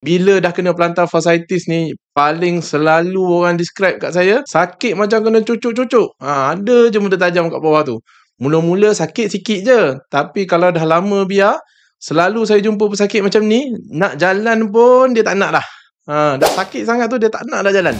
Bila dah kena plantar fasciitis ni, paling selalu orang describe kat saya, sakit macam kena cucuk-cucuk. Ada je benda tajam kat bawah tu. Mula-mula sakit sikit je. Tapi kalau dah lama biar, selalu saya jumpa pesakit macam ni, nak jalan pun dia tak nak dah. Dah sakit sangat tu dia tak nak dah jalan.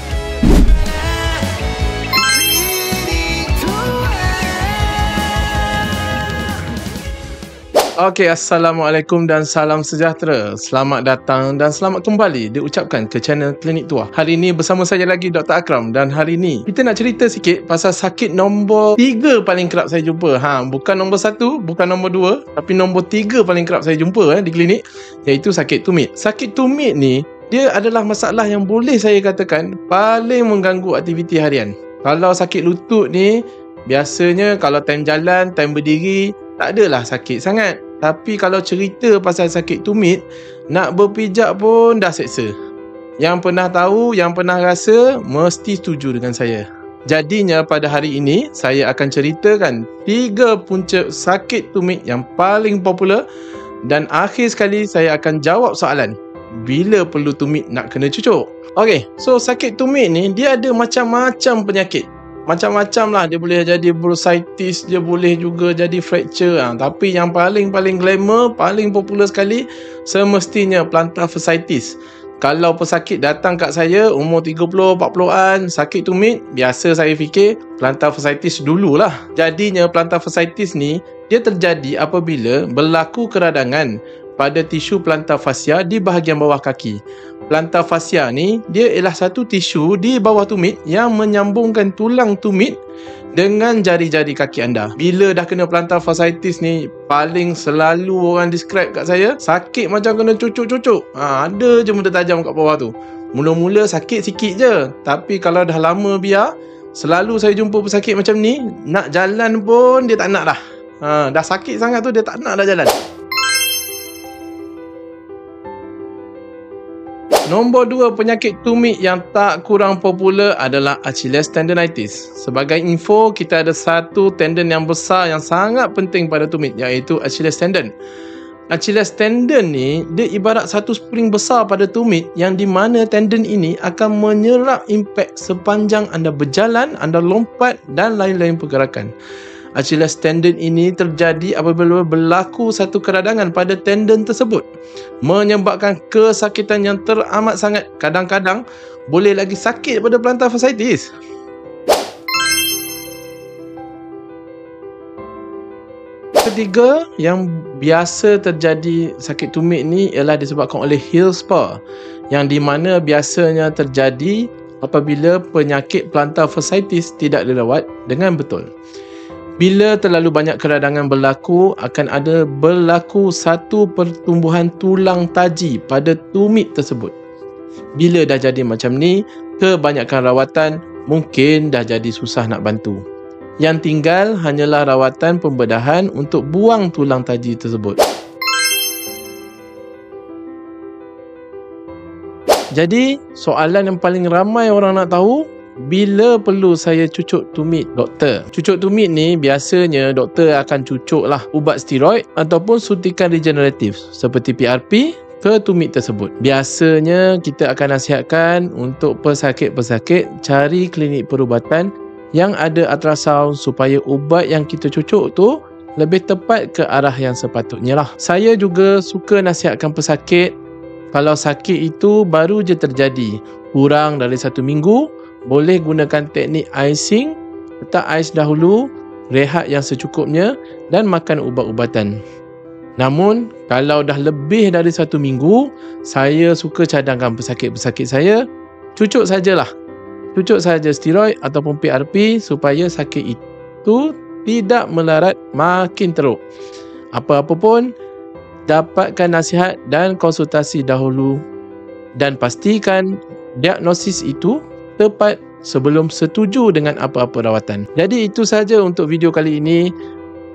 Okey, Assalamualaikum dan salam sejahtera. Selamat datang dan selamat kembali diucapkan ke channel Klinik Tua. Hari ini bersama saya lagi Dr. Akram, dan hari ini kita nak cerita sikit pasal sakit nombor 3 paling kerap saya jumpa. Bukan nombor 1, bukan nombor 2, tapi nombor 3 paling kerap saya jumpa di klinik, iaitu sakit tumit. Sakit tumit ni dia adalah masalah yang boleh saya katakan paling mengganggu aktiviti harian. Kalau sakit lutut ni, biasanya kalau time jalan, time berdiri, tak adalah sakit sangat. Tapi kalau cerita pasal sakit tumit, nak berpijak pun dah seksa. Yang pernah tahu, yang pernah rasa, mesti setuju dengan saya. Jadinya pada hari ini, saya akan ceritakan 3 punca sakit tumit yang paling popular. Dan akhir sekali, saya akan jawab soalan, bila perlu tumit nak kena cucuk? Okey, so sakit tumit ni, dia ada macam-macam penyakit. Macam-macam lah, dia boleh jadi bursitis, dia boleh juga jadi fracture. Tapi yang paling glamour, paling popular sekali, semestinya plantar fasciitis. Kalau pesakit datang kat saya umur 30-40an, sakit tumit, biasa saya fikir plantar fasciitis dululah. Jadinya plantar fasciitis ni, dia terjadi apabila berlaku keradangan pada tisu plantar fascia di bahagian bawah kaki. Plantar fascia ni, dia ialah satu tisu di bawah tumit yang menyambungkan tulang tumit dengan jari-jari kaki anda. Bila dah kena plantar fasciitis ni, paling selalu orang describe kat saya, sakit macam kena cucuk-cucuk. Ada je benda tajam kat bawah tu. Mula-mula sakit sikit je. Tapi kalau dah lama biar, selalu saya jumpa pesakit macam ni, nak jalan pun dia tak nak dah. Dah sakit sangat tu dia tak nak dah jalan. Nombor 2 penyakit tumit yang tak kurang popular adalah Achilles tendonitis. Sebagai info, kita ada satu tendon yang besar yang sangat penting pada tumit, iaitu Achilles tendon. Achilles tendon ni, dia ibarat satu spring besar pada tumit, yang di mana tendon ini akan menyerap impak sepanjang anda berjalan, anda lompat dan lain-lain pergerakan. Achilles tendon ini terjadi apabila berlaku satu keradangan pada tendon tersebut, menyebabkan kesakitan yang teramat sangat. Kadang-kadang boleh lagi sakit pada plantar fasciitis. Ketiga yang biasa terjadi sakit tumit ni ialah disebabkan oleh heel spur, yang di mana biasanya terjadi apabila penyakit plantar fasciitis tidak dirawat dengan betul. Bila terlalu banyak keradangan berlaku, akan ada berlaku satu pertumbuhan tulang taji pada tumit tersebut. Bila dah jadi macam ni, kebanyakan rawatan mungkin dah jadi susah nak bantu. Yang tinggal hanyalah rawatan pembedahan untuk buang tulang taji tersebut. Jadi, soalan yang paling ramai orang nak tahu, bila perlu saya cucuk tumit, doktor? Cucuk tumit ni biasanya doktor akan cucuk lah ubat steroid ataupun suntikan regeneratif seperti PRP ke tumit tersebut. Biasanya kita akan nasihatkan untuk pesakit-pesakit cari klinik perubatan yang ada ultrasound supaya ubat yang kita cucuk tu lebih tepat ke arah yang sepatutnya lah. Saya juga suka nasihatkan pesakit, kalau sakit itu baru je terjadi, kurang dari 1 minggu, boleh gunakan teknik icing, letak ais dahulu, rehat yang secukupnya dan makan ubat-ubatan. Namun, kalau dah lebih dari 1 minggu, saya suka cadangkan pesakit-pesakit saya, cucuk sajalah. Cucuk saja steroid ataupun PRP supaya sakit itu tidak melarat makin teruk. Apa-apa pun, dapatkan nasihat dan konsultasi dahulu dan pastikan diagnosis itu tepat sebelum setuju dengan apa-apa rawatan. Jadi itu saja untuk video kali ini.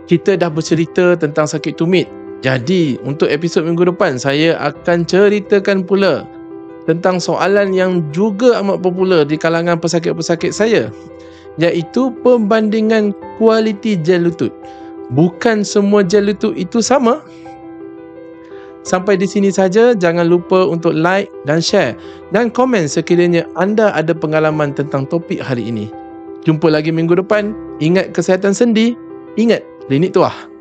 Kita dah bercerita tentang sakit tumit. Jadi untuk episod minggu depan, saya akan ceritakan pula tentang soalan yang juga amat popular di kalangan pesakit-pesakit saya, iaitu perbandingan kualiti gel lutut. Bukan semua gel lutut itu sama. Sampai di sini saja, jangan lupa untuk like dan share dan komen sekiranya anda ada pengalaman tentang topik hari ini. Jumpa lagi minggu depan. Ingat kesihatan sendi, ingat klinik tuah.